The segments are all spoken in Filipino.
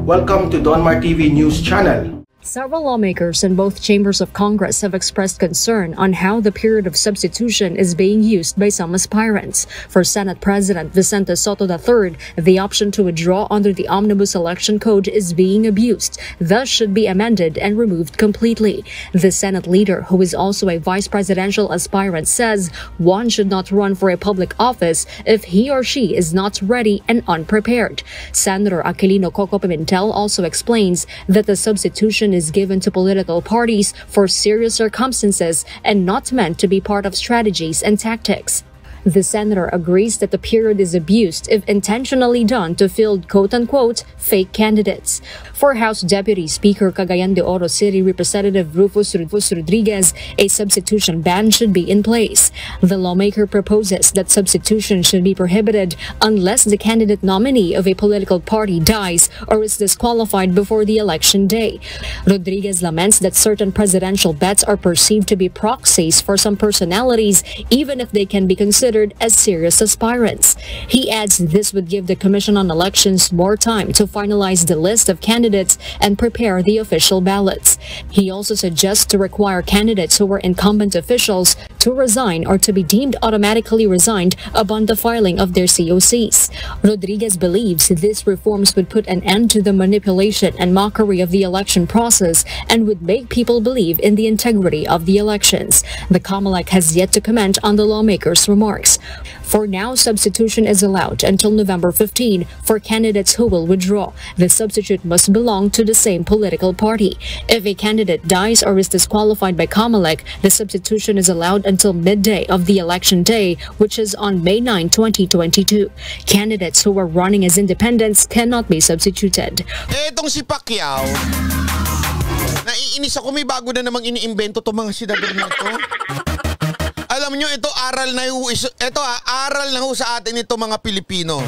Welcome to Donmar TV News Channel. Several lawmakers in both chambers of Congress have expressed concern on how the period of substitution is being used by some aspirants. For Senate President Vicente Soto III, the option to withdraw under the Omnibus Election Code is being abused, thus should be amended and removed completely. The Senate leader, who is also a vice presidential aspirant, says one should not run for a public office if he or she is not ready and unprepared. Senator Aquilino Coco Pimentel also explains that the substitution is given to political parties for serious circumstances and not meant to be part of strategies and tactics. The senator agrees that the period is abused if intentionally done to field quote-unquote fake candidates. For House Deputy Speaker Cagayan de Oro City Representative Rufus Rodriguez, a substitution ban should be in place. The lawmaker proposes that substitution should be prohibited unless the candidate nominee of a political party dies or is disqualified before the election day. Rodriguez laments that certain presidential bets are perceived to be proxies for some personalities, even if they can be considered as serious aspirants. He adds this would give the Commission on Elections more time to finalize the list of candidates and prepare the official ballots. He also suggests to require candidates who were incumbent officials to resign or to be deemed automatically resigned upon the filing of their COCs. Rodriguez believes these reforms would put an end to the manipulation and mockery of the election process and would make people believe in the integrity of the elections. The COMELEC has yet to comment on the lawmakers' remarks. For now, substitution is allowed until November 15 for candidates who will withdraw. The substitute must belong to the same political party. If a candidate dies or is disqualified by COMELEC, the substitution is allowed until midday of the election day, which is on May 9, 2022. Candidates who are running as independents cannot be substituted. Etong si Pacquiao, naiinis ako, may bago na namang iniimbento to mga senador na to. Alam nyo, ito aral na ho sa atin ito mga Pilipino.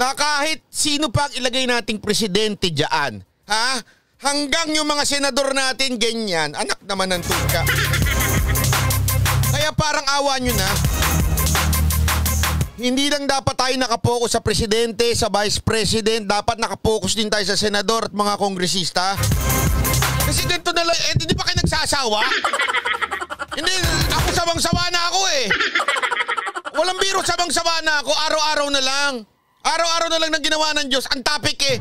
Na kahit sino pang ilagay nating presidente dyan, ha? Hanggang yung mga senador natin ganyan, anak naman ng tuka. Kaya parang awa nyo na. Hindi lang dapat tayo nakapokus sa presidente, sa vice president, dapat nakapokus din tayo sa senador at mga kongresista. Kasi ganito na lang, hindi pa kayo nagsasawa? Hindi, ako sabang-sawa na ako eh. Walang biro, sabang-sawa na ako. Araw-araw na lang. Araw-araw na lang nang ginawa ng Diyos. Ang topic eh.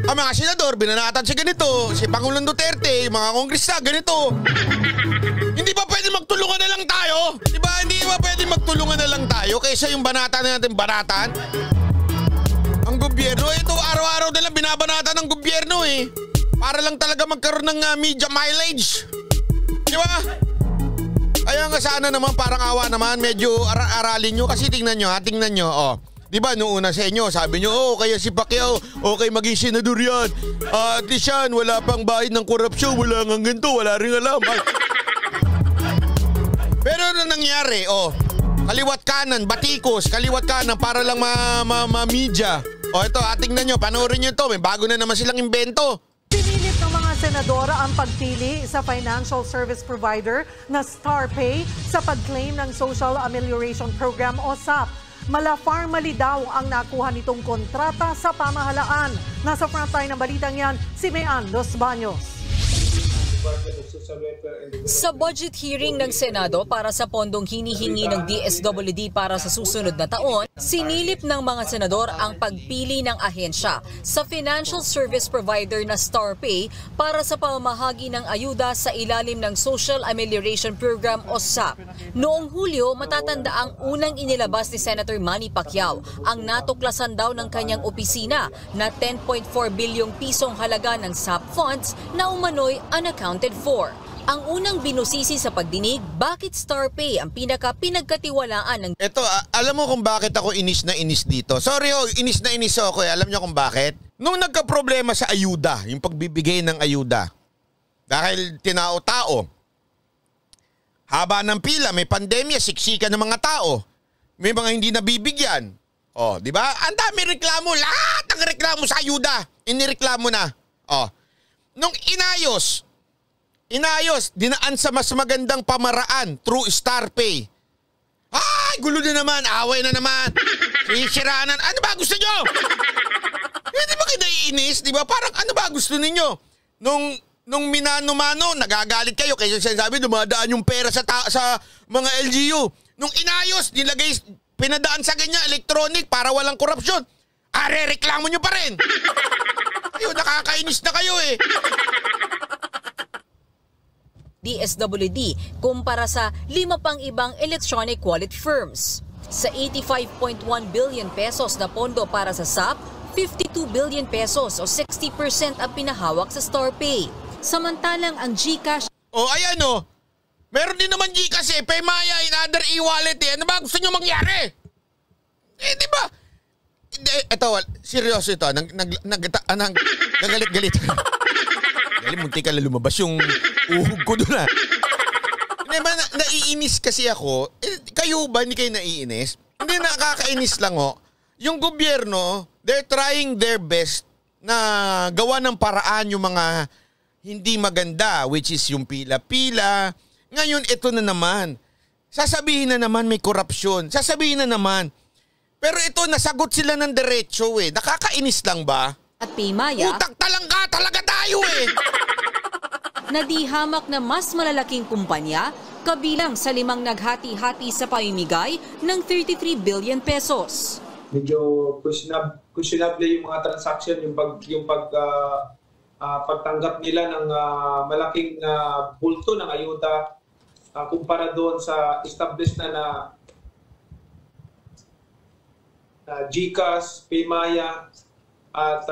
Ang mga senador, binanatan si ganito. Si Pangulong Duterte, mga kongresa, ganito. Hindi ba pwede magtulungan na lang tayo? Diba? Hindi ba pwede magtulungan na lang tayo kaysa yung banatan na natin banatan? Ang gobyerno, ito araw-araw na lang binabanatan ng gobyerno eh. Para lang talaga magkaroon ng media mileage. Diba? Kaya nga sana naman parang awa naman, medyo aralin nyo kasi tingnan nyo, oh. Diba noong una sa inyo, sabi nyo, oh kaya si Pacquiao, okay maging senador yan. At least yan, wala pang bahid ng korupsyon, wala nga ganito, wala rin alam. Pero ano nangyari, oh, kaliwat kanan, batikos, kaliwat kanan para lang ma-media. Oh ito, tingnan nyo, panoorin nyo ito, may bago na naman silang imbento. Pinilit ng mga senadora ang pagpili sa financial service provider na StarPay sa pag-claim ng Social Amelioration Program o SAP. Mala-formally daw ang nakuha nitong kontrata sa pamahalaan. Nasa frontline ng balitang yan, si Mayan Los Baños. Sa budget hearing ng Senado para sa pondong hinihingi ng DSWD para sa susunod na taon, sinilip ng mga senador ang pagpili ng ahensya sa financial service provider na StarPay para sa pamamahagi ng ayuda sa ilalim ng Social Amelioration Program o SAP. Noong Hulyo, matatanda ang unang inilabas ni Senator Manny Pacquiao ang natuklasan daw ng kanyang opisina na 10.4 bilyong pisong halaga ng SAP funds na umano'y unaccounted for. Ang unang binusisi sa pagdinig, bakit StarPay ang pinagkatiwalaan ng... Ito, alam mo kung bakit ako inis na inis dito? Sorry inis na inis ako eh. Alam niyo kung bakit? Nung nagka-problema sa ayuda, yung pagbibigay ng ayuda, dahil tinao-tao, haba ng pila, may pandemya, siksikan ng mga tao, may mga hindi nabibigyan. Oh, di ba? Ang dami reklamo, lahat ng reklamo sa ayuda, inireklamo na. Oh. Nung inayos, dinaan sa mas magandang pamaraan through StarPay. Ay, gulo na naman, away na naman. Sisiraan na. Ano ba gusto nyo? Di ba kayo naiinis? Di ba? Parang ano ba gusto ninyo? Nung minano-mano, nagagalit kayo. Kaya sinasabi, dumadaan yung pera sa mga LGU. Nung inayos, pinadaan sa ganyan, electronic, para walang korupsyon. Reklamo nyo pa rin. Ayun, nakakainis na kayo eh. DSWD kumpara sa 5 pang ibang electronic wallet firms. Sa 85.1 billion pesos na pondo para sa SAP, 52 billion pesos o 60% ang pinahawak sa StarPay. Samantalang ang GCash... Ayan o. Meron din naman GCash eh. Paymaya in other e-wallet eh. Ano ba gusto nyo mangyari? Di ba? Ito, seryoso ito. Nagalit-galit. Munti ka na lumabas yung uhog ko doon ah. Naiinis kasi ako. Kayo ba hindi kayo naiinis? Hindi, nakakainis lang ho. Yung gobyerno, they're trying their best na gawa ng paraan yung mga hindi maganda, which is yung pila-pila. Ngayon, ito na naman. Sasabihin na naman may korupsyon. Sasabihin na naman. Pero ito, nasagot sila ng diretso eh. Nakakainis lang ba? At Paymaya, utak talangka talaga tayo eh. nadihamak na mas malalaking kumpanya kabilang sa 5 naghati-hati sa pamimigay ng 33 billion pesos. Medyo questionable yung mga transaction, yung pagtanggap nila ng malaking bulto ng ayuda kumpara doon sa established na GCash, Paymaya at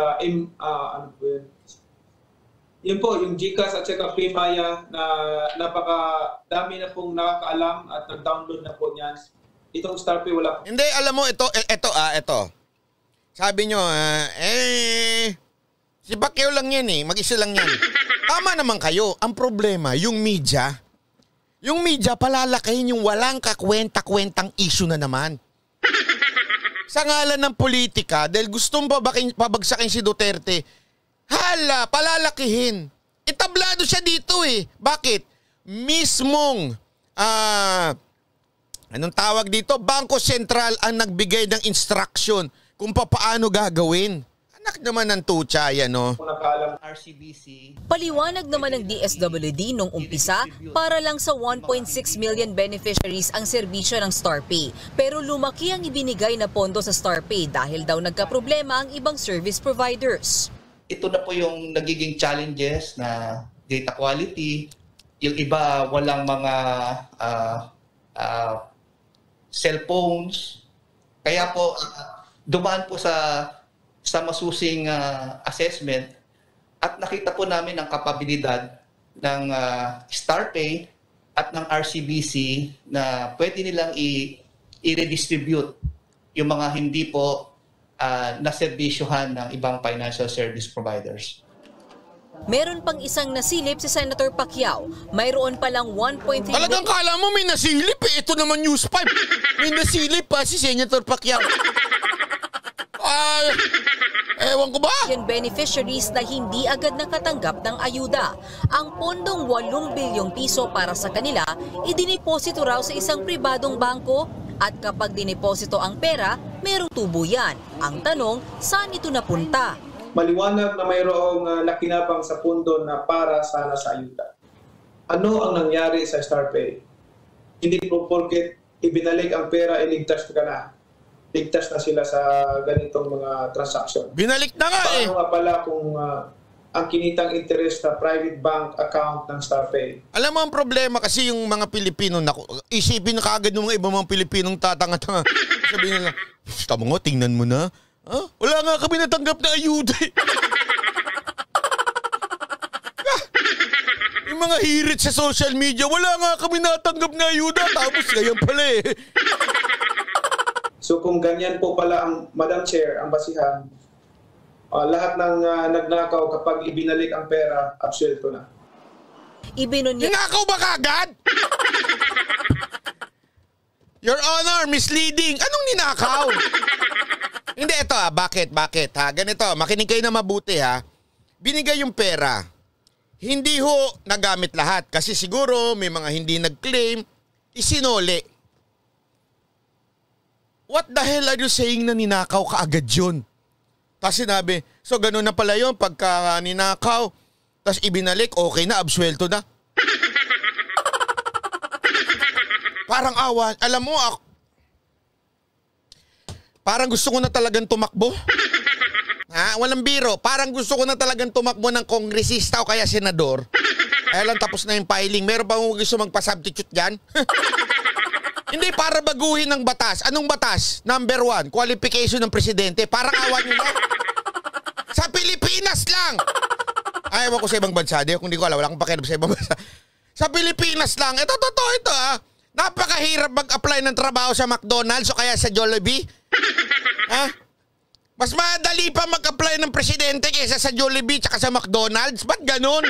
yun po, yung GCash at saka Paymaya na napakadami na pong nakakaalam at nag-download na po niyan. Itong StarPay wala po. Hindi, alam mo, ito. Sabi nyo, si Pacquiao lang yan eh, mag-isa lang yan. Tama naman kayo. Ang problema, yung media palalakihin yung walang kakwenta-kwentang issue na naman. Sa ngalan ng politika, dahil gustong pabagsakin si Duterte, palalakihin. Itablado siya dito eh. Bakit? Mismong, anong tawag dito? Bangko Sentral ang nagbigay ng instruction kung paano gagawin. Anak naman ng tutsa yan, no? RCBC. Paliwanag naman ng DSWD nung umpisa para lang sa 1.6 million beneficiaries ang serbisyo ng StarPay. Pero lumaki ang ibinigay na pondo sa StarPay dahil daw nagkaproblema ang ibang service providers. Ito na po yung nagiging challenges na data quality. Yung iba walang mga cellphones. Kaya po dumaan po sa masusing assessment at nakita po namin ang kapabilidad ng StarPay at ng RCBC na pwede nilang i-redistribute yung mga hindi po naservisyohan ng ibang financial service providers. Meron pang isang nasilip si Senator Pacquiao. Mayroon palang 1.3 Talagang kala mo may nasilip eh. Ito naman News 5. May nasilip pa si Senator Pacquiao. Ewan ko ba? Yung beneficiaries na hindi agad nakatanggap ng ayuda. Ang pondong 8 bilyong piso para sa kanila, idiniposito raw sa isang pribadong bangko at kapag diniposito ang pera, merong tubo yan. Ang tanong, saan ito napunta? Maliwanag na mayroong nakinabang sa pondo na para sana sa ayuda. Ano ang nangyari sa StarPay? Hindi po porket ibinalik ang pera, iligtas ka na. Ligtas na sila sa ganitong mga transaction. Binalik na nga eh. Paano nga pala kung ang kinitang interest sa private bank account ng StarPay? Alam mo ang problema kasi yung mga Pilipino, isipin na kaagad ng mga ibang mga Pilipinong tatanga-tanga. Sabihin nila, tama nga, tingnan mo na. Wala nga kami natanggap na ayuda eh. Yung mga hirit sa social media, wala nga kami natanggap na ayuda. Tapos ganyan pala eh. So kung ganyan po pala ang Madam Chair, ang basihan, lahat ng nagnakaw kapag ibinalik ang pera, absuelto na. Nakaw ba kagad? Your Honor, misleading. Anong ninakaw? Hindi, ito bakit ha? Ganito, makinig kayo na mabuti ha. Binigay yung pera. Hindi ho nagamit lahat kasi siguro may mga hindi nag-claim, isinole. What the hell are you saying na ninakaw kaagad yun? Tapos sinabi, so ganun na pala yun, pagka ninakaw, tapos ibinalik, okay na, absuelto na. Parang awa, alam mo, parang gusto ko na talagang tumakbo. Walang biro, parang gusto ko na talagang tumakbo ng kongresista o kaya senador. Kaya lang tapos na yung filing, meron pa mo gusto magpa-substitute dyan? Hindi, para baguhin ng batas. Anong batas? Number 1, qualification ng presidente. Parang awa nyo na. Sa Pilipinas lang. Ayaw ko sa ibang bansa. Kung di ko alam, wala akong pakialam sa ibang bansa. Sa Pilipinas lang. Ito, totoo ito Napakahirap mag-apply ng trabaho sa McDonald's o kaya sa Jollibee. Mas madali pa mag-apply ng presidente kaysa sa Jollibee tsaka sa McDonald's. Ba't ganun?